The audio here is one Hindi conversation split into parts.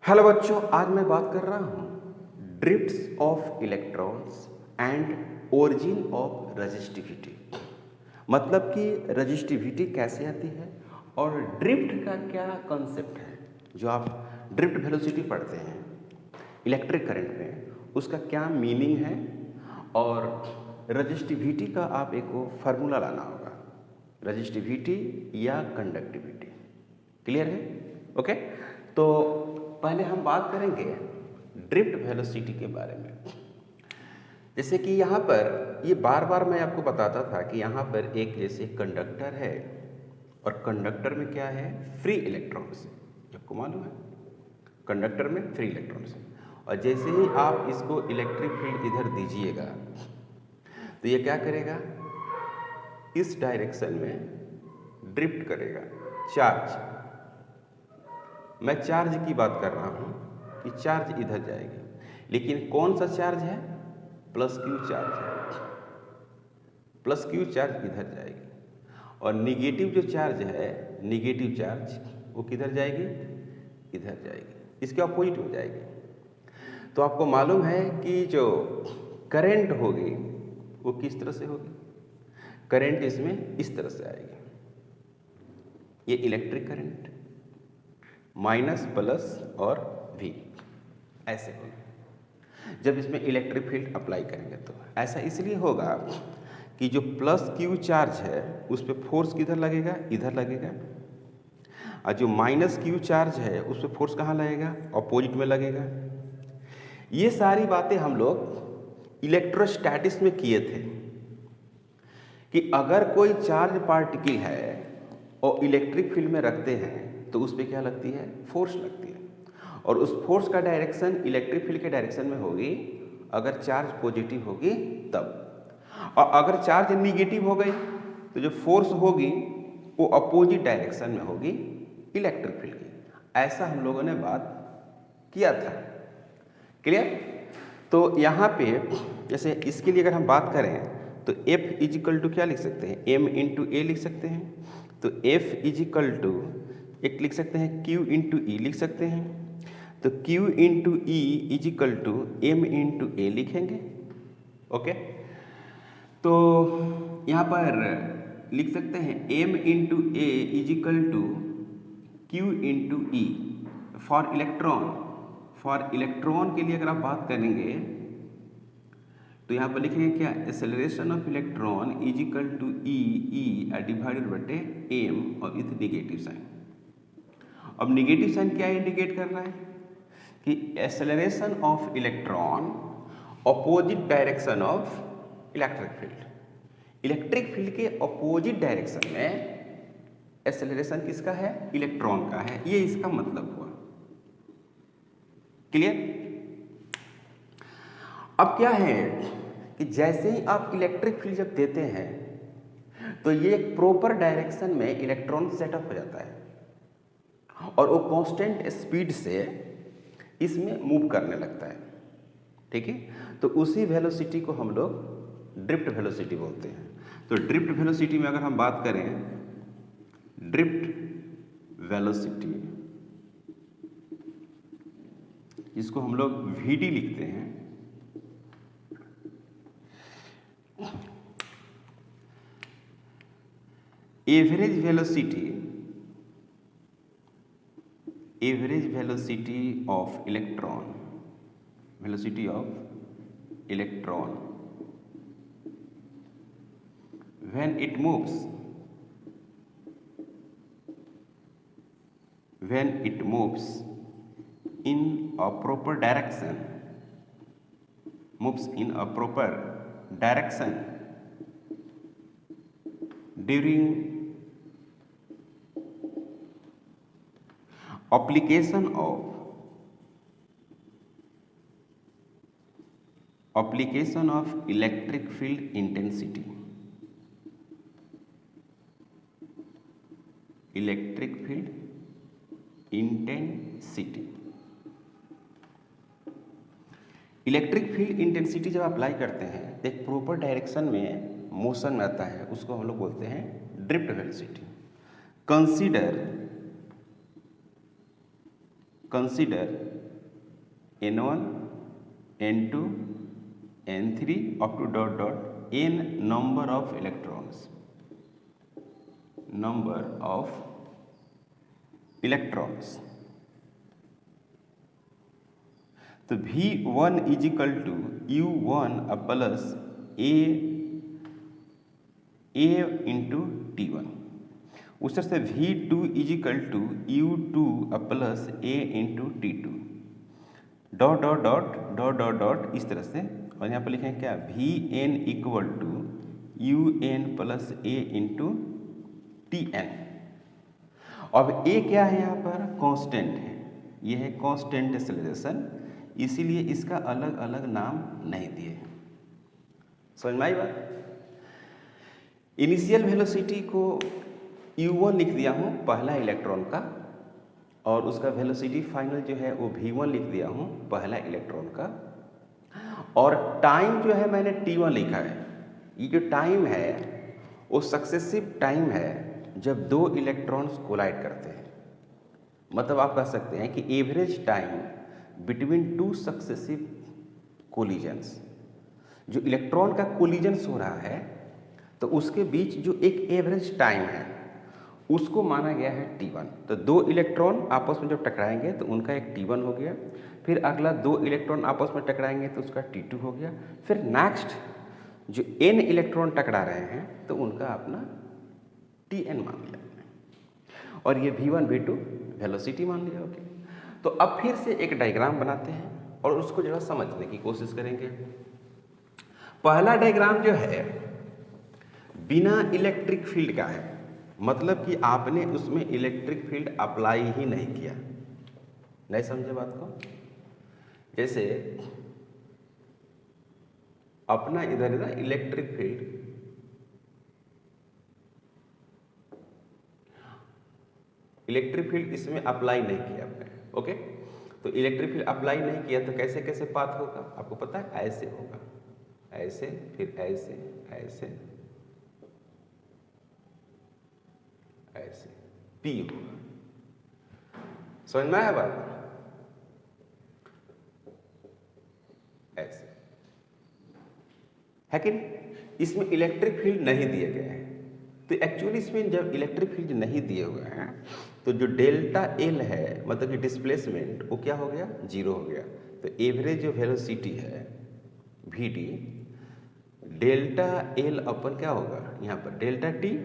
हेलो बच्चों, आज मैं बात कर रहा हूँ drifts of electrons and origin of resistivity. मतलब कि रजिस्टिविटी कैसे आती है और ड्रिफ्ट का क्या कॉन्सेप्ट है। जो आप ड्रिफ्ट वेलोसिटी पढ़ते हैं इलेक्ट्रिक करंट में, उसका क्या मीनिंग है और रजिस्टिविटी का आप एक वो फार्मूला लाना होगा, रजिस्टिविटी या कंडक्टिविटी। क्लियर है? ओके, तो पहले हम बात करेंगे ड्रिफ्ट वेलोसिटी के बारे में। जैसे कि यहाँ पर ये बार बार मैं आपको बताता था कि यहाँ पर एक जैसे कंडक्टर है और कंडक्टर में क्या है, फ्री इलेक्ट्रॉन्स। आपको मालूम है कंडक्टर में फ्री इलेक्ट्रॉन्स है, और जैसे ही आप इसको इलेक्ट्रिक फील्ड इधर दीजिएगा तो ये क्या करेगा, इस डायरेक्शन में ड्रिफ्ट करेगा। चार्ज, मैं चार्ज की बात कर रहा हूँ कि चार्ज इधर जाएगी, लेकिन कौन सा चार्ज है, प्लस क्यू चार्ज है। प्लस क्यू चार्ज इधर जाएगी और निगेटिव जो चार्ज है, निगेटिव चार्ज वो किधर जाएगी, इधर जाएगी, इसके अपोजिट हो जाएगी। तो आपको मालूम है कि जो करंट होगी वो किस तरह से होगी, करंट इसमें इस तरह से आएगी। ये इलेक्ट्रिक करंट माइनस प्लस और वी ऐसे होगा जब इसमें इलेक्ट्रिक फील्ड अप्लाई करेंगे। तो ऐसा इसलिए होगा कि जो प्लस क्यू चार्ज है उस पर फोर्स किधर लगेगा, इधर लगेगा, और जो माइनस क्यू चार्ज है उस पर फोर्स कहाँ लगेगा, अपोजिट में लगेगा। ये सारी बातें हम लोग इलेक्ट्रोस्टैटिक्स में किए थे कि अगर कोई चार्ज पार्टिकल है और इलेक्ट्रिक फील्ड में रखते हैं तो उस पर क्या लगती है, फोर्स लगती है, और उस फोर्स का डायरेक्शन इलेक्ट्रिक फील्ड के डायरेक्शन में होगी अगर चार्ज पॉजिटिव होगी तब, और अगर चार्ज निगेटिव हो गई तो जो फोर्स होगी वो अपोजिट डायरेक्शन में होगी इलेक्ट्रिक फील्ड की। ऐसा हम लोगों ने बात किया था। क्लियर? तो यहाँ पे जैसे इसके लिए अगर हम बात करें तो F इजिकल टू क्या लिख सकते हैं, M इंटू ए लिख सकते हैं। तो F इजिकल टू एक लिख सकते हैं Q इंटू ई लिख सकते हैं। तो Q into e equal to M into a लिखेंगे। ओके, तो यहाँ पर लिख सकते हैं M into a equal to Q into e for electron. For electron के लिए अगर आप बात करेंगे तो यहाँ पर लिखेंगे क्या, acceleration of electron equal to E divided बटे एम और विथ निगेटिव साइन। अब निगेटिव साइन क्या इंडिकेट कर रहा है कि acceleration of electron opposite direction of electric field. Electric field के अपोजिट डायरेक्शन में एक्सेलरेशन किसका है, इलेक्ट्रॉन का है। ये इसका मतलब हुआ। क्लियर? अब क्या है कि जैसे ही आप इलेक्ट्रिक फील्ड जब देते हैं तो ये एक प्रॉपर डायरेक्शन में इलेक्ट्रॉन सेटअप हो जाता है और वो कांस्टेंट स्पीड से इसमें मूव करने लगता है। ठीक है, तो उसी वेलोसिटी को हम लोग ड्रिफ्ट वेलोसिटी बोलते हैं। तो ड्रिफ्ट वेलोसिटी में अगर हम बात करें, ड्रिफ्ट वेलोसिटी जिसको हम लोग VD लिखते हैं, average velocity of electron, velocity of electron when it moves in a proper direction, during application of electric field intensity, electric field intensity. Electric field intensity जब अप्लाई करते हैं तो एक प्रॉपर डायरेक्शन में मोशन आता है, उसको हम लोग बोलते हैं drift velocity. Consider consider n1, n2, n3 up to dot dot n number of electrons. Number of electrons. तो V1 is equal to U1 plus A into T1। उस तरह से V2 is equal to U2 plus A into T2। Dot dot dot dot dot dot इस तरह से, और यहाँ पर लिखेंगे क्या, Vn equal to Un plus A into Tn। अब A क्या है यहाँ पर, कांस्टेंट है, ये है कांस्टेंट एक्सेलरेशन, इसीलिए इसका अलग अलग नाम नहीं दिए। समझ में आई बात। इनिशियल वेलोसिटी को U1 लिख दिया हूँ पहला इलेक्ट्रॉन का, और उसका वेलोसिटी फाइनल जो है वो V1 लिख दिया हूँ पहला इलेक्ट्रॉन का, और टाइम जो है मैंने T1 लिखा है। ये जो टाइम है वो सक्सेसिव टाइम है जब दो इलेक्ट्रॉन्स कोलाइड करते हैं। मतलब आप कह सकते हैं कि average time between two successive collisions, जो इलेक्ट्रॉन का कोलिजन्स हो रहा है तो उसके बीच जो एक एवरेज टाइम है उसको माना गया है T1। तो दो इलेक्ट्रॉन आपस में जब टकराएंगे तो उनका एक T1 हो गया, फिर अगला दो इलेक्ट्रॉन आपस में टकराएंगे तो उसका T2 हो गया, फिर नेक्स्ट जो n इलेक्ट्रॉन टकरा रहे हैं तो उनका अपना Tn मान लिया, और ये V1 V2 वेलोसिटी मान लिया। ओके, तो अब फिर से एक डायग्राम बनाते हैं और उसको जरा समझने की कोशिश करेंगे। पहला डायग्राम जो है बिना इलेक्ट्रिक फील्ड का है, मतलब कि आपने उसमें इलेक्ट्रिक फील्ड अप्लाई ही नहीं किया। नहीं समझे बात को। जैसे अपना इधर इधर इलेक्ट्रिक फील्ड, इलेक्ट्रिक फील्ड इसमें अप्लाई नहीं किया आपने। ओके, तो इलेक्ट्रिक फील्ड अप्लाई नहीं किया तो कैसे कैसे पाथ होगा आपको पता है, ऐसे होगा, ऐसे, फिर ऐसे, ऐसे, ऐसे, P होगा। समझ में आया बात। ऐसे है कि इसमें इलेक्ट्रिक फील्ड नहीं दिए गए हैं। तो एक्चुअली इसमें जब इलेक्ट्रिक फील्ड नहीं दिए हुए हैं तो जो डेल्टा एल है, मतलब कि डिस्प्लेसमेंट, वो क्या हो गया, जीरो हो गया। तो एवरेज जो वेलोसिटी है वी डी, डेल्टा एल अपन क्या होगा यहाँ पर डेल्टा टी।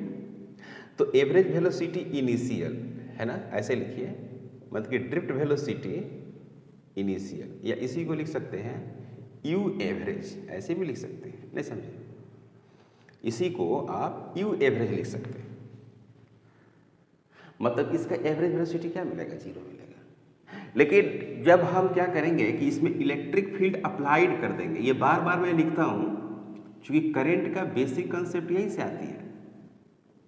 तो एवरेज वेलोसिटी इनिशियल है ना, ऐसे लिखिए, मतलब कि ड्रिफ्ट वेलोसिटी इनिशियल, या इसी को लिख सकते हैं यू एवरेज, ऐसे भी लिख सकते हैं। नहीं समझे, इसी को आप यू एवरेज लिख सकते हैं। मतलब इसका एवरेज वेलोसिटी क्या मिलेगा, जीरो मिलेगा। लेकिन जब हम क्या करेंगे कि इसमें इलेक्ट्रिक फील्ड अप्लाइड कर देंगे, ये बार बार मैं लिखता हूं क्योंकि करंट का बेसिक कंसेप्ट यहीं से आती है।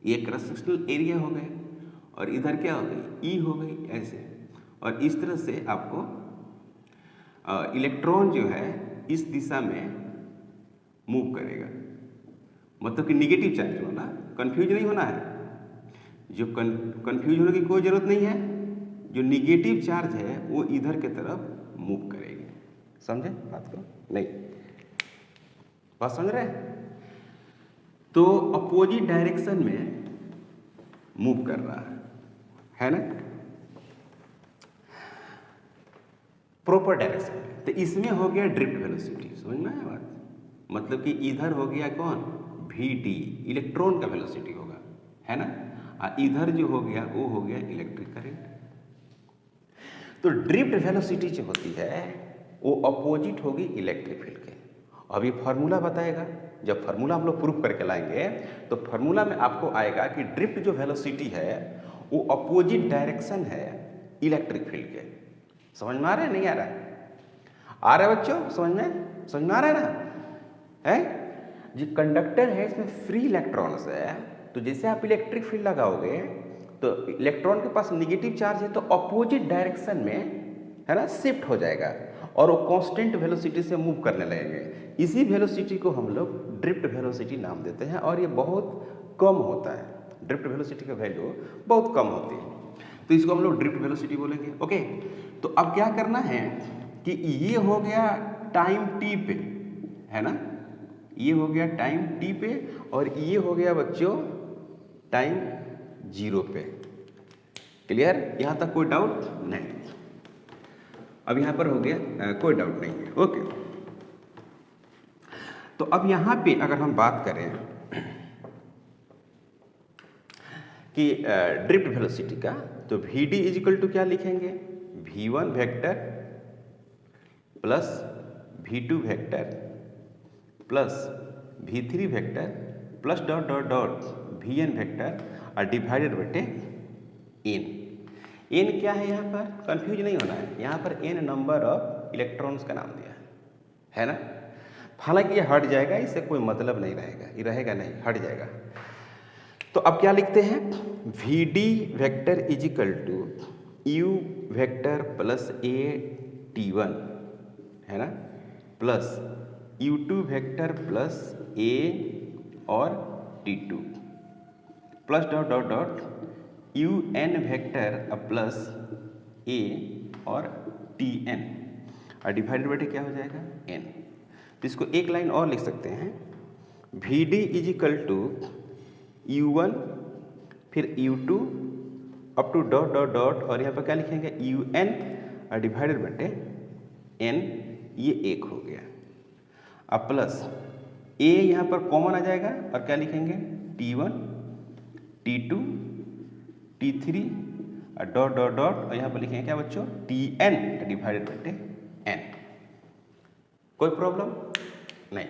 ये क्रॉस सेक्शनल एरिया हो गए और इधर क्या हो गई, ई हो गई, ऐसे। और इस तरह से आपको इलेक्ट्रॉन जो है इस दिशा में मूव करेगा, मतलब कि निगेटिव चार्ज होना, कंफ्यूज नहीं होना है। जो कंफ्यूज होने की कोई जरूरत नहीं है, जो निगेटिव चार्ज है वो इधर के तरफ मूव करेगी। समझे बात को, नहीं बात समझ रहे हैं। तो अपोजिट डायरेक्शन में मूव कर रहा है ना, प्रॉपर डायरेक्शन में। तो इसमें हो गया ड्रिफ्ट वेलोसिटी, समझ में आया बात। मतलब कि इधर हो गया कौन, वी डी, इलेक्ट्रॉन का वेलोसिटी होगा, है ना। इधर जो हो गया वो हो गया इलेक्ट्रिक करंट। तो ड्रिफ्ट वेलोसिटी जो होती है वो अपोजिट होगी इलेक्ट्रिक फील्ड के। अब ये फार्मूला बताएगा, जब फार्मूला हम लोग प्रूफ करके लाएंगे तो फार्मूला में आपको आएगा कि ड्रिफ्ट जो वेलोसिटी है वो अपोजिट डायरेक्शन है इलेक्ट्रिक फील्ड के। समझ में आ रहा है, नहीं आ रहा है, आ रहा है बच्चों, समझ में आ रहा है ना। है जो कंडक्टर है इसमें फ्री इलेक्ट्रॉन्स है, तो जैसे आप इलेक्ट्रिक फील्ड लगाओगे तो इलेक्ट्रॉन के पास निगेटिव चार्ज है तो अपोजिट डायरेक्शन में, है ना, शिफ्ट हो जाएगा और वो कांस्टेंट वेलोसिटी से मूव करने लगेंगे। इसी वेलोसिटी को हम लोग ड्रिफ्ट वेलोसिटी नाम देते हैं, और ये बहुत कम होता है। ड्रिफ्ट वेलोसिटी का वैल्यू बहुत कम होती है, तो इसको हम लोग ड्रिफ्ट वेलोसिटी बोलेंगे। ओके, तो अब क्या करना है कि ये हो गया टाइम टी पे, है ना, ये हो गया टाइम टी पे और ये हो गया बच्चों टाइम 0 पे। क्लियर? यहाँ तक कोई डाउट नहीं? अब यहाँ पर हो गया कोई डाउट नहीं है। ओके, तो अब यहाँ पे अगर हम बात करें कि ड्रिफ्ट वेलोसिटी का, तो V D is equal to क्या लिखेंगे, v1 vector plus v2 vector plus v3 vector plus dot dot dot vn vector और डिवाइडेड बटे n। n क्या है यहाँ पर, कंफ्यूज नहीं होना है, यहाँ पर n नंबर ऑफ इलेक्ट्रॉन्स का नाम दिया है ना। हालांकि ये हट जाएगा, इससे कोई मतलब नहीं रहेगा, ये रहेगा नहीं, हट जाएगा। तो अब क्या लिखते हैं, V D vector is equal to U vector plus A t1, है ना, plus u2 vector plus a और t2 plus dot dot dot un vector plus a और tn और डिवाइडेड बटे क्या हो जाएगा n। तो इसको एक लाइन और लिख सकते हैं, V D is equal to u1 फिर u2 up to dot dot dot और यहाँ पर क्या लिखेंगे un और डिवाइडेड बटे n, ये एक हो गया। अब प्लस a यहाँ पर कॉमन आ जाएगा और क्या लिखेंगे t1 t2 t3 और डॉट डॉट डॉट और यहाँ पर लिखेंगे क्या बच्चों tn डिवाइडेड बटे n। कोई प्रॉब्लम नहीं?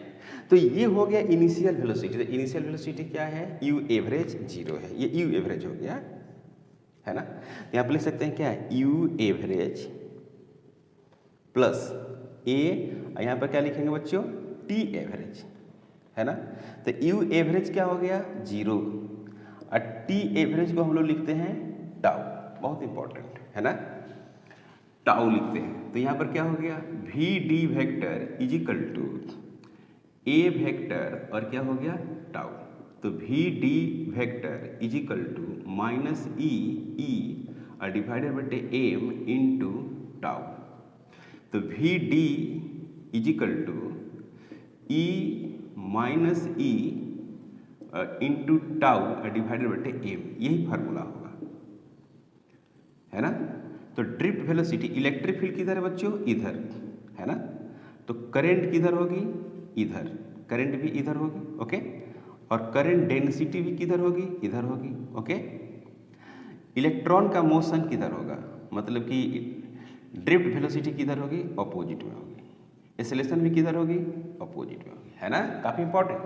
तो ये हो गया इनिशियल वेलोसिटी। तो इनिशियल वेलोसिटी क्या है, u एवरेज 0 है, ये u एवरेज हो गया, है ना। यहाँ पर लिख सकते हैं क्या है u एवरेज प्लस a, यहाँ पर क्या लिखेंगे बच्चों t एवरेज, है ना। तो u एवरेज क्या हो गया 0 और t एवरेज को हम लोग लिखते हैं टाउ, बहुत इंपॉर्टेंट है ना, टाउ लिखते हैं। तो यहाँ पर क्या हो गया V D vector is equal to a vector और क्या हो गया टाउ। तो V D vector is equal to minus e और डिवाइडेड बटे एम इंटू टाउ। तो V D is equal to e minus e into tau और डिवाइडेड बटे एम, यही फार्मूला होगा, है ना। तो ड्रिफ्ट वेलोसिटी, इलेक्ट्रिक फील्ड किधर है बच्चों, इधर, है ना। तो करंट किधर होगी, इधर, करंट भी इधर होगी, ओके। और करंट डेंसिटी भी किधर होगी, इधर होगी, ओके। इलेक्ट्रॉन का मोशन किधर होगा, मतलब कि ड्रिफ्ट वेलोसिटी किधर होगी, अपोजिट में होगी। एक्सेलरेशन भी किधर होगी, अपोजिट में होगी, है ना। काफी इंपॉर्टेंट,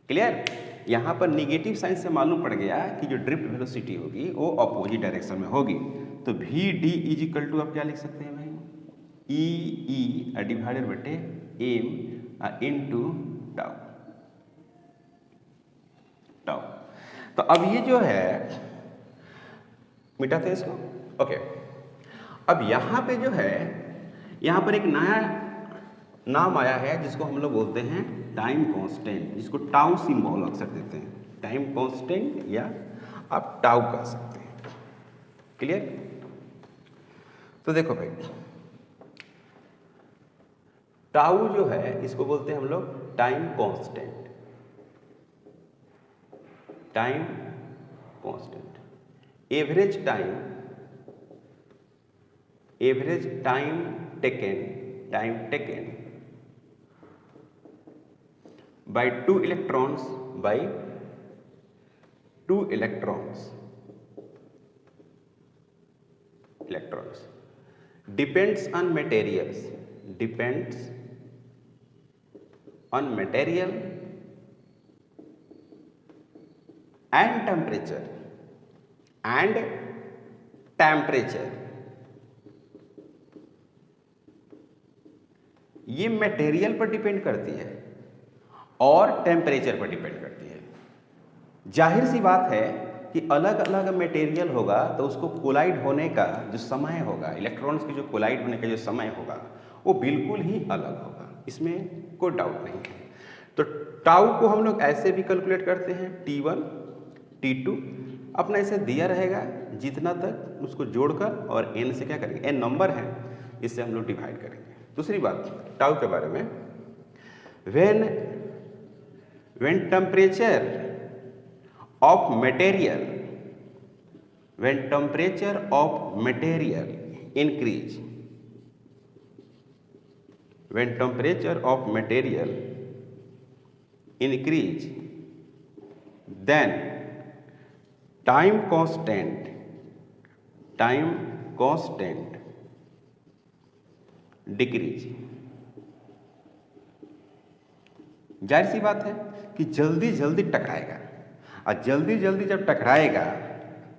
क्लियर। यहाँ पर निगेटिव साइन से मालूम पड़ गया कि जो ड्रिफ्ट वेलोसिटी होगी वो अपोजिट डायरेक्शन में होगी। तो V D is equal to आप क्या लिख सकते हैं भाई, ई डिवाइडेड बटे एम इनटू टाउ, टाउ। तो अब ये जो है मिटाते हैं इसको, ओके। अब यहाँ पे जो है, यहाँ पर एक नया नाम आया है जिसको हम लोग बोलते हैं टाइम कांस्टेंट, जिसको टाउ सिंबल अक्सर देते हैं, टाइम कांस्टेंट या आप टाउ कह सकते हैं, क्लियर। तो देखो भाई, टाउ जो है इसको बोलते हैं हम लोग time constant, time constant. Average time taken by two electrons depends on material and temperature। ये मटेरियल पर डिपेंड करती है और टेम्परेचर पर डिपेंड करती है। जाहिर सी बात है कि अलग अलग मटेरियल होगा तो उसको कोलाइड होने का जो समय होगा, इलेक्ट्रॉन्स की जो कोलाइड होने का जो समय होगा वो बिल्कुल ही अलग होगा, इसमें कोई डाउट नहीं है। तो टाउ को हम लोग ऐसे भी कैलकुलेट करते हैं, T1 T2 अपना इसे दिया रहेगा, जितना तक उसको जोड़कर और n से क्या करेंगे, n नंबर है, इससे हम लोग डिवाइड करेंगे। दूसरी बात टाउ के बारे में, when temperature of material increase, when temperature of material increase, then time constant decrease। जाहिर सी बात है कि जल्दी जल्दी टकराएगा, और जल्दी जल्दी जब टकराएगा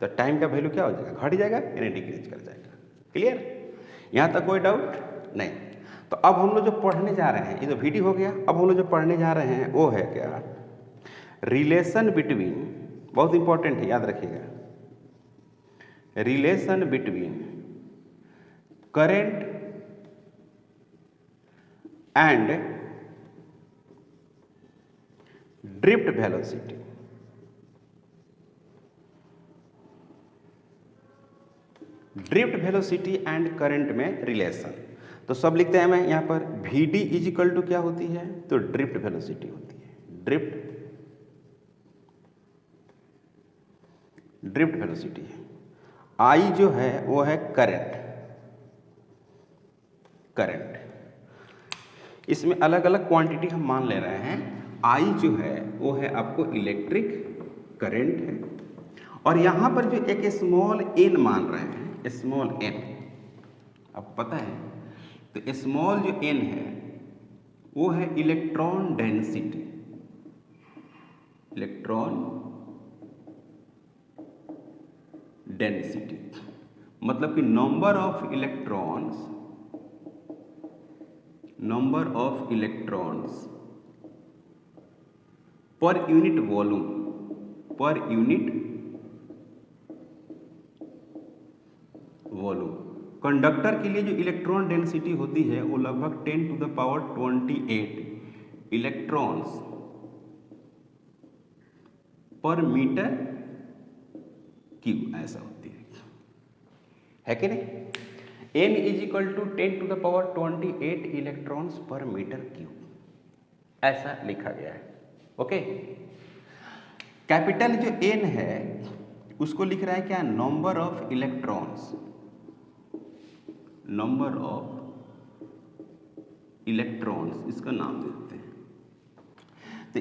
तो टाइम का वैल्यू क्या हो जाएगा, घट जाएगा यानी डिक्रीज कर जाएगा। क्लियर, यहाँ तक कोई डाउट नहीं। तो अब हम लोग जो पढ़ने जा रहे हैं, ये तो वीडियो हो गया, अब हम लोग जो पढ़ने जा रहे हैं वो है क्या, रिलेशन बिटवीन, बहुत इंपॉर्टेंट है, याद रखिएगा, relation between current and drift velocity. Drift velocity and current में रिलेशन, तो सब लिखते हैं, मैं यहाँ पर Vd इज इक्वल टू क्या होती है, तो ड्रिफ्ट वेलोसिटी होती है, ड्रिफ्ट वेलोसिटी है। I जो है वो है करंट, इसमें अलग अलग क्वांटिटी हम मान ले रहे हैं। I जो है वो है आपको इलेक्ट्रिक करंट है, और यहाँ पर जो एक स्मॉल n मान रहे हैं, स्मॉल n, आपको पता है, तो स्मॉल जो n है वो है इलेक्ट्रॉन डेंसिटी, मतलब कि number of electrons per unit volume, conductor के लिए जो इलेक्ट्रॉन डेंसिटी होती है वो लगभग 10⁻28 इलेक्ट्रॉन्स पर मीटर क्यूब ऐसा होती है कि नहीं। n is equal to 10⁻28 electrons पर मीटर क्यूब, ऐसा लिखा गया है। ओके, कैपिटल जो n है उसको लिख रहा है क्या, नंबर ऑफ इलेक्ट्रॉन्स, इसका नाम देते हैं। तो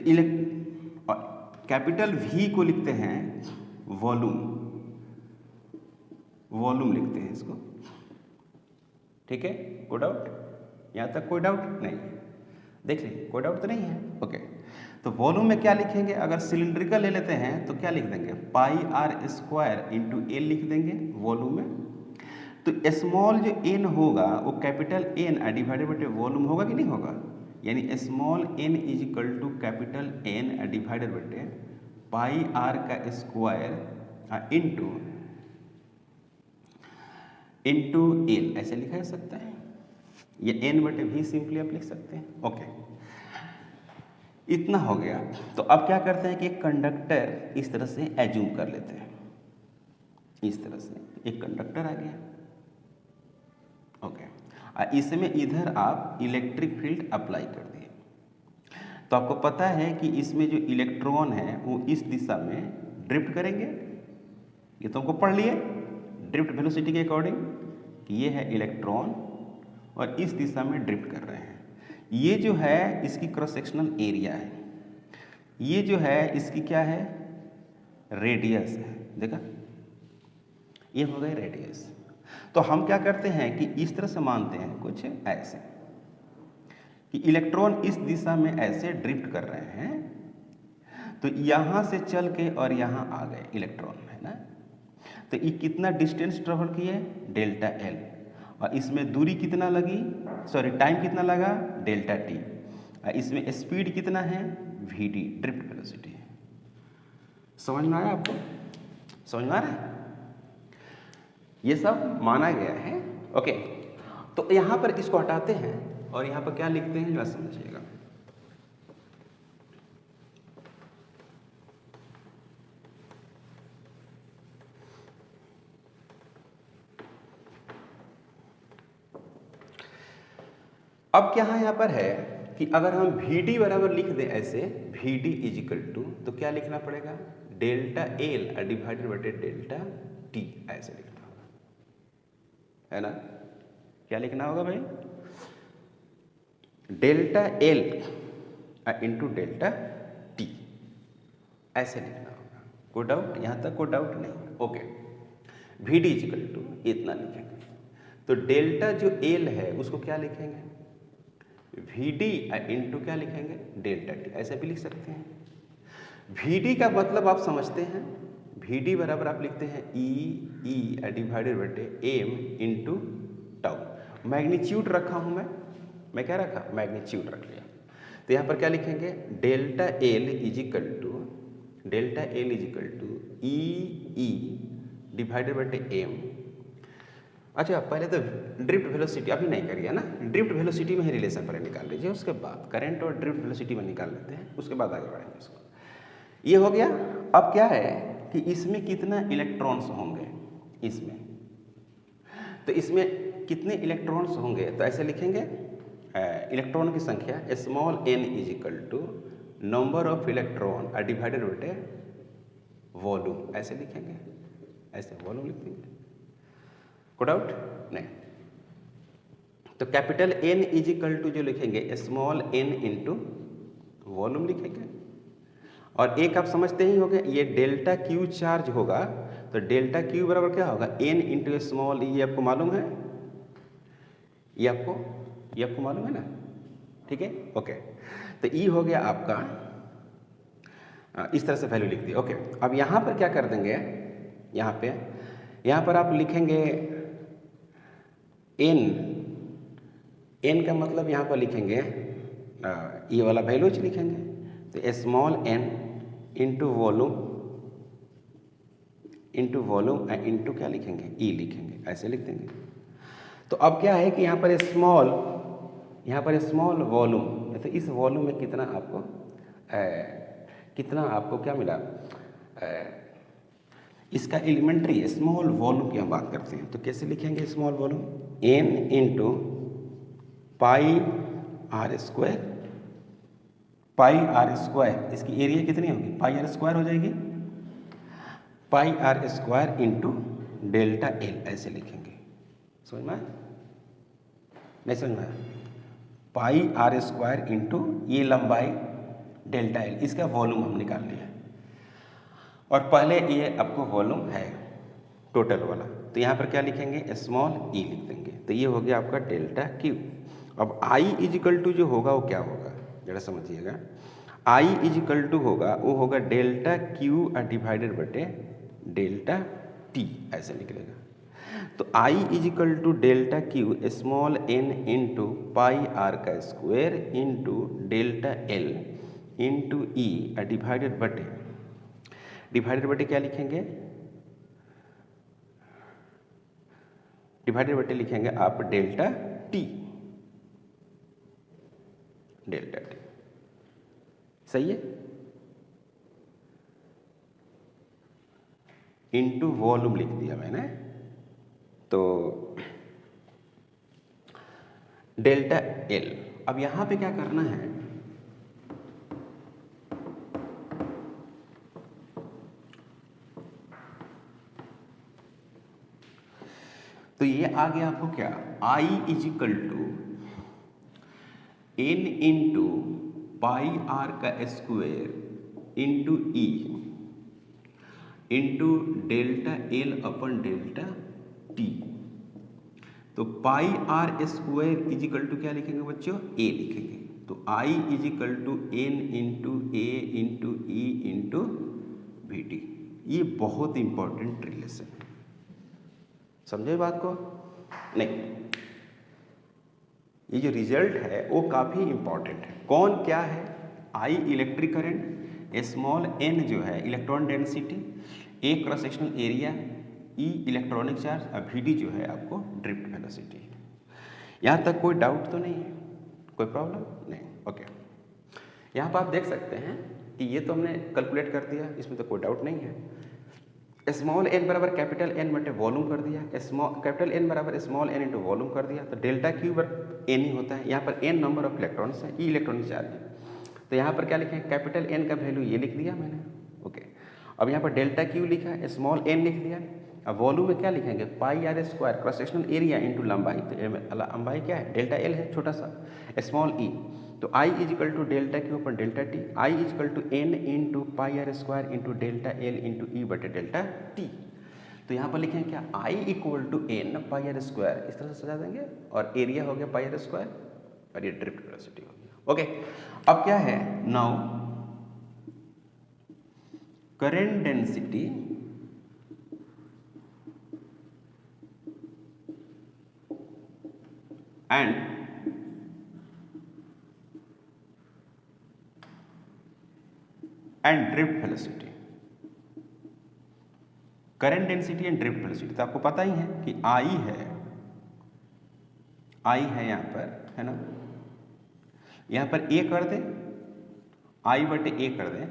कैपिटल V को लिखते हैं वॉल्यूम लिखते हैं इसको, ठीक है। कोई डाउट, यहाँ तक कोई डाउट नहीं, देख लीजिए, कोई डाउट तो नहीं है। ओके, तो वॉल्यूम में क्या लिखेंगे, अगर सिलिंड्रिकल ले लेते हैं तो क्या लिख देंगे, πr² इंटू L लिख देंगे वॉल्यूम में। तो स्मॉल जो n होगा वो capital N divided by volume होगा कि नहीं होगा, यानी small n is equal to capital N divided by πr² into L, ऐसे लिखा जा सकता है, ये n/v सिंपली आप लिख सकते हैं। ओके, इतना हो गया। तो अब क्या करते हैं कि एक कंडक्टर इस तरह से एज्यूम कर लेते हैं, इस तरह से एक कंडक्टर आ गया। ओके, इसमें इधर आप इलेक्ट्रिक फील्ड अप्लाई कर दिए, तो आपको पता है कि इसमें जो इलेक्ट्रॉन है वो इस दिशा में ड्रिफ्ट करेंगे, ये तो हमको पढ़ लिए ड्रिफ्ट वेलोसिटी के अकॉर्डिंग कि ये है इलेक्ट्रॉन और इस दिशा में ड्रिफ्ट कर रहे हैं। ये जो है इसकी क्रॉस सेक्शनल एरिया है, ये जो है इसकी क्या है, रेडियस है, देखा, ये हो गए रेडियस। तो हम क्या करते हैं कि इस तरह से मानते हैं कुछ ऐसे कि इलेक्ट्रॉन इस दिशा में ऐसे ड्रिफ्ट कर रहे हैं, तो यहाँ से चल के और यहाँ आ गए इलेक्ट्रॉन, है ना। तो ये कितना डिस्टेंस ट्रेवल किए, डेल्टा L, और इसमें दूरी कितना लगी, टाइम कितना लगा, डेल्टा T, और इसमें स्पीड कितना है, Vd, ड्रिफ्ट वेलोसिटी है। समझ में आया आपको, समझ में आ रहा है, ये सब माना गया है। ओके, तो यहाँ पर इसको हटाते हैं और यहाँ पर क्या लिखते हैं, जरा समझिएगा। अब क्या है यहाँ पर है कि अगर हम वी डी बराबर लिख दें ऐसे, V D is equal to, तो क्या लिखना पड़ेगा, delta L divided by delta T, ऐसे लिखना होगा, है ना। क्या लिखना होगा भाई, delta L into delta T, ऐसे लिखना होगा। कोई डाउट, यहाँ तक कोई डाउट नहीं, okay. V D equal to इतना लिखेंगे, तो डेल्टा जो एल है उसको क्या लिखेंगे, वी डी इंटू क्या लिखेंगे, डेल्टा टी, ऐसे भी लिख सकते हैं। वी डी का मतलब आप समझते हैं, वी डी बराबर आप लिखते हैं e divided by m into tau. Magnitude रखा हूँ मैं क्या रखा, मैग्नीट्यूड रख लिया। तो यहाँ पर क्या लिखेंगे, delta L equal to E divided by M. अच्छा, पहले तो ड्रिफ्ट वेलोसिटी अभी नहीं करिए ना, ड्रिफ्ट वेलोसिटी में ही रिलेशन पहले निकाल लीजिए, उसके बाद करंट और ड्रिफ्ट वेलोसिटी में निकाल लेते हैं, उसके बाद आगे बढ़ेंगे उसको। ये हो गया। अब क्या है कि इसमें कितना इलेक्ट्रॉन्स होंगे, इसमें तो इसमें कितने इलेक्ट्रॉन्स होंगे, तो ऐसे लिखेंगे इलेक्ट्रॉन की संख्या small n is equal to number of electron divided by volume, ऐसे लिखेंगे, ऐसे वॉल्यूम लिख देंगे। कोई डाउट नहीं। तो capital N is equal to जो लिखेंगे स्मॉल n इंटू वॉल्यूम लिखेंगे। और एक आप समझते ही होंगे, ये डेल्टा क्यू चार्ज होगा, तो डेल्टा क्यू बराबर क्या होगा, n इंटू स्मॉल, ये आपको मालूम है, ये आपको मालूम है ना, ठीक है, ओके। तो ई हो गया आपका, इस तरह से वैल्यू लिख दिया, ओके। अब यहाँ पर क्या कर देंगे, यहाँ पर आप लिखेंगे n का मतलब यहाँ पर लिखेंगे ये वाला वैल्यूज लिखेंगे, तो small n into volume into क्या लिखेंगे, ई लिखेंगे, ऐसे लिख देंगे। तो अब क्या है कि यहाँ पर स्मॉल वॉल्यूम, तो इस वॉल्यूम में कितना आपको क्या मिला, इसका एलिमेंट्री स्मॉल वॉल्यूम की हम बात करते हैं, तो कैसे लिखेंगे small volume, n into pi are square, इसकी एरिया कितनी होगी, पाई आर स्क्वायर हो जाएगी, pi are square into delta l, ऐसे लिखेंगे। समझ में नहीं, समझ में, पाई आर स्क्वायर इंटू ये लंबाई डेल्टा एल, इसका वॉल्यूम हम निकाल लिया, और पहले ये आपको वॉल्यूम है टोटल वाला, तो यहाँ पर क्या लिखेंगे, स्मॉल ई लिख देंगे, तो ये हो गया आपका डेल्टा क्यू। अब आई इजिकल टू जो होगा वो क्या होगा, जरा समझिएगा, आई इजिकल टू होगा, वो होगा डेल्टा क्यू डिवाइडेड बटे डेल्टा टी, ऐसे निकलेगा। तो I equal to delta Q small n into pi are का square into delta L into ई डिवाइडेड बटे क्या लिखेंगे, डिवाइडेड बटे लिखेंगे आप डेल्टा टी, सही है, इंटू वॉल्यूम लिख दिया मैंने, तो डेल्टा एल। अब यहां पे क्या करना है, तो ये आ गया आपको क्या, I is equal to n into pi are का square into E into delta L upon delta T. तो pi are square is equal to क्या लिखेंगे बच्चों, ए लिखेंगे, तो I is equal to N into A into E into V T. ये बहुत इंपॉर्टेंट रिलेशन है, समझे बात को नहीं, ये जो रिजल्ट है वो काफ़ी इंपॉर्टेंट है। कौन क्या है, आई इलेक्ट्रिक करंट, स्मॉल n जो है इलेक्ट्रॉन डेंसिटी, ए क्रॉस सेक्शनल एरिया, ई इलेक्ट्रॉनिक चार्ज, और वी डी जो है आपको ड्रिफ्ट वेलोसिटी। यहाँ तक कोई डाउट तो नहीं है, कोई प्रॉब्लम नहीं, ओके। यहाँ पर आप देख सकते हैं कि ये तो हमने कैलकुलेट कर दिया, इसमें तो कोई डाउट नहीं है। स्मॉल n बराबर कैपिटल N बटे वॉल्यूम कर दिया, कैपिटल N बराबर स्मॉल n इंटू वॉल्यूम कर दिया, तो डेल्टा क्यू एन ही होता है। यहाँ पर एन नंबर ऑफ इलेक्ट्रॉन्स है, ई इलेक्ट्रॉनिक चार्ज है। तो यहाँ पर क्या लिखें, कैपिटल एन का वैल्यू ये लिख दिया मैंने। ओके, अब यहाँ पर डेल्टा क्यू लिखा है, स्मॉल एन लिख दिया। अब वॉल्यूम में क्या लिखेंगे, pi are square cross sectional area into लंबाई। तो लंबाई क्या है, डेल्टा एल है छोटा सा, स्मॉल ई। तो I is equal to delta Q पर delta T, I is equal to N into pi are square into delta L into E बटे डेल्टा टी। तो यहाँ पर लिखेंगे क्या, I equal to N pi are square, इस तरह से सजा देंगे, और एरिया हो गया पाई आर स्क्वायर, और ये ड्रिफ्ट वेलोसिटी हो गया। ओके, अब क्या है, now current density and drift velocity. Current density and drift velocity तो आपको पता ही है कि आई है यहाँ पर, है ना। यहाँ पर ए कर दें, आई बटे ए कर दें,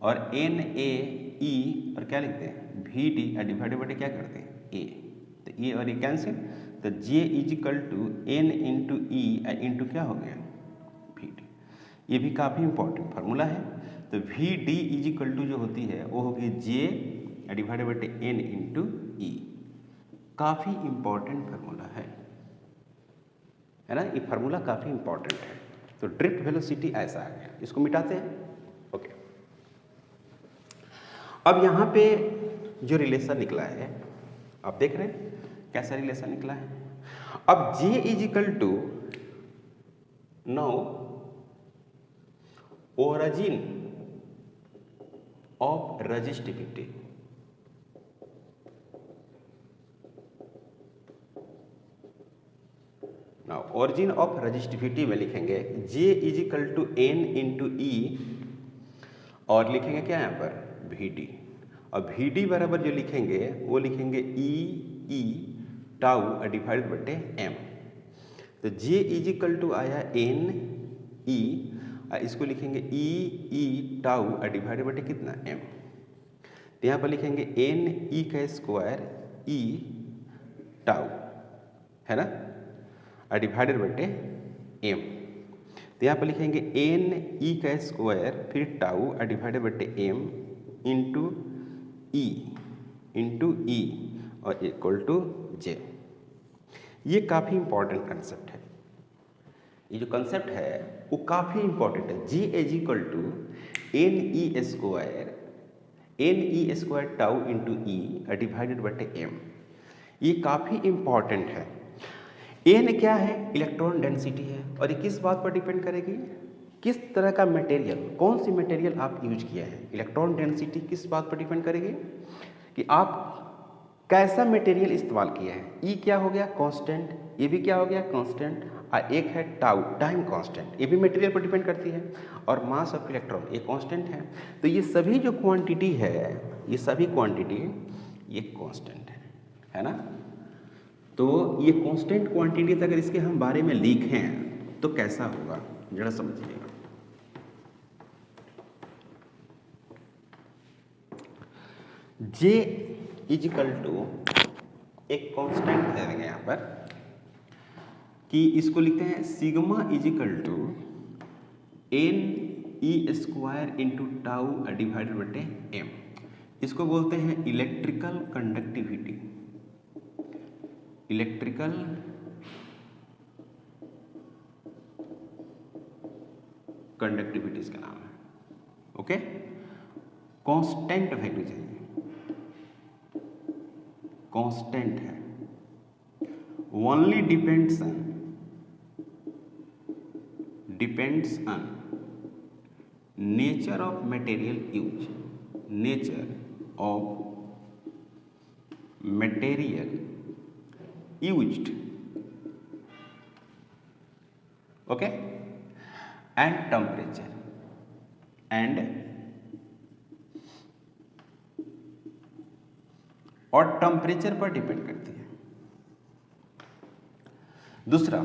और एन ए ई और क्या लिख दें, वी डी डिवाइड बटे क्या कर दें, ए। तो ये और ये कैंसिल, तो J is equal to N into E into क्या हो गया, वी डी। ये भी काफ़ी इंपॉर्टेंट फार्मूला है। तो V D is equal to जो होती है वो होगी जे डिवाइड बटे एन इंटू ई। काफ़ी इंपॉर्टेंट फार्मूला है ना, ये फार्मूला काफ़ी इंपॉर्टेंट है। तो ड्रिफ्ट वेलोसिटी ऐसा आ गया, इसको मिटाते हैं। ओके, अब यहाँ पे जो रिलेशन निकला है आप देख रहे हैं कैसा रिलेशन निकला है। अब J is equal to now origin of resistivity, now origin of resistivity में लिखेंगे J is equal to N into E, और लिखेंगे क्या यहाँ पर, वी डी। और वी डी बराबर जो लिखेंगे वो लिखेंगे ई टाउ डिवाइड बटे एम। तो J इज इक्वल टू आया एन ई, इसको लिखेंगे ई टाउ डिवाइड बटे कितना, एम। तो यहाँ पर लिखेंगे एन ई का स्क्वायर ई टाउ, है ना, डिवाइडेड बटे एम। तो यहाँ पर लिखेंगे एन ई का स्क्वायर फिर टाउ डिवाइडेड बटे एम इंटू ई और इक्वल टू जे। ये काफ़ी इंपॉर्टेंट कंसेप्ट है, ये जो कंसेप्ट है वो काफ़ी इंपॉर्टेंट है। G is equal to N E square tau into E divided बटे एम। ये काफ़ी इंपॉर्टेंट है। एन क्या है, इलेक्ट्रॉन डेंसिटी है, और ये किस बात पर डिपेंड करेगी, किस तरह का मटेरियल, कौन सी मटेरियल आप यूज किया है। इलेक्ट्रॉन डेंसिटी किस बात पर डिपेंड करेगी कि आप कैसा मटेरियल इस्तेमाल किया है। ई क्या हो गया, कांस्टेंट, ये भी क्या हो गया, कांस्टेंट, और एक है टाउ, टाइम कांस्टेंट, ये भी मटेरियल पर डिपेंड करती है, और मास ऑफ इलेक्ट्रॉन ये कांस्टेंट है। तो ये सभी जो क्वांटिटी है, ये सभी क्वांटिटी ये कांस्टेंट है ना। तो ये कांस्टेंट क्वांटिटी अगर इसके हम बारे में लिखें तो कैसा होगा, जरा समझिएगा। जे इज इक्वल टू एक कांस्टेंट दे देंगे यहाँ पर कि इसको लिखते हैं sigma is equal to N E square into tau divided बटे एम। इसको बोलते हैं इलेक्ट्रिकल कंडक्टिविटी, इलेक्ट्रिकल कंडक्टिविटी इसका नाम है। ओके, कांस्टेंट वैल्यू चाहिए, कांस्टेंट है, only depends on nature of material use, nature of material used, okay, and temperature और टेम्परेचर पर डिपेंड करती है। दूसरा,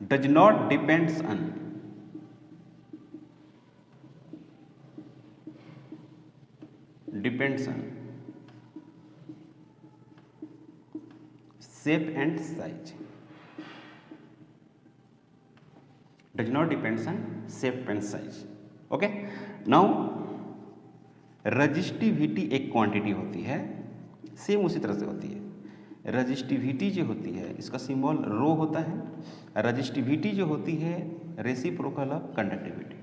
does not depends on shape and size. Does not depends on shape and size. Okay. Now resistivity एक क्वांटिटी होती है, सेम उसी तरह से होती है। रजिस्टिविटी जो होती है इसका सिंबल रो होता है। रजिस्टिविटी जो होती है रेसिप्रोकल ऑफ कंडक्टिविटी।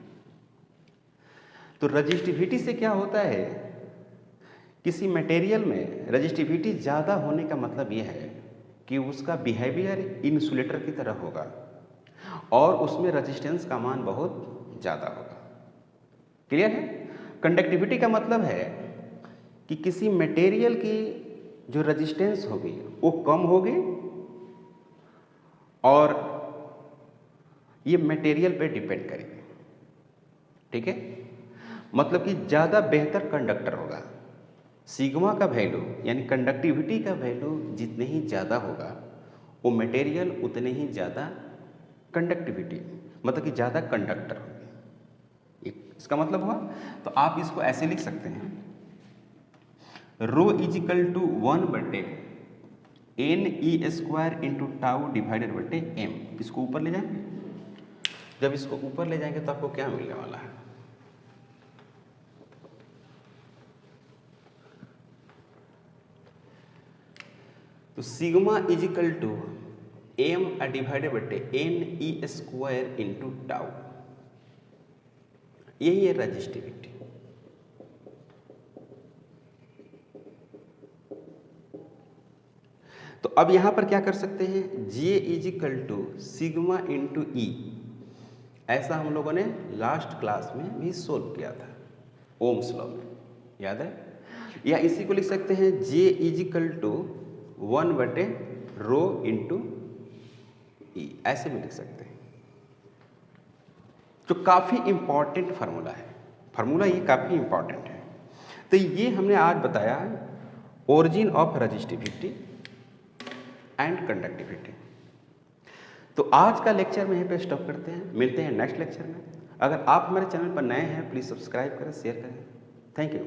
तो रजिस्टिविटी से क्या होता है, किसी मटेरियल में रजिस्टिविटी ज़्यादा होने का मतलब यह है कि उसका बिहेवियर इंसुलेटर की तरह होगा और उसमें रेजिस्टेंस का मान बहुत ज़्यादा होगा। क्लियर है। कंडक्टिविटी का मतलब है कि किसी मटेरियल की जो रेजिस्टेंस होगी वो कम होगी और ये मटेरियल पे डिपेंड करेगी। ठीक है, मतलब कि ज़्यादा बेहतर कंडक्टर होगा। सिग्मा का वैल्यू यानी कंडक्टिविटी का वैल्यू जितने ही ज़्यादा होगा वो मटेरियल उतने ही ज़्यादा कंडक्टिविटी मतलब कि ज़्यादा कंडक्टर होगी। इसका मतलब हुआ, तो आप इसको ऐसे लिख सकते हैं, rho is equal to 1/NE² into tau divided बटे m। इसको ऊपर ले जाएंगे, जब इसको ऊपर ले जाएंगे तो आपको क्या मिलने वाला है, तो sigma is equal to m divided बटे NE² इंटू टाउ, यही है रजिस्टिविटी। तो अब यहां पर क्या कर सकते हैं, J is equal to sigma into E, ऐसा हम लोगों ने लास्ट क्लास में भी सोल्व किया था ओम्स लॉ में, याद है। या इसी को लिख सकते हैं J इज इक्वल टू 1/रो इंटू ई, ऐसे भी लिख सकते हैं। जो काफ़ी इंपॉर्टेंट फार्मूला है, फार्मूला ये काफ़ी इंपॉर्टेंट है। तो ये हमने आज बताया origin of resistivity and conductivity. तो आज का लेक्चर में यहीं पे स्टॉप करते हैं, मिलते हैं नेक्स्ट लेक्चर में। अगर आप हमारे चैनल पर नए हैं प्लीज़ सब्सक्राइब करें, शेयर करें। Thank you.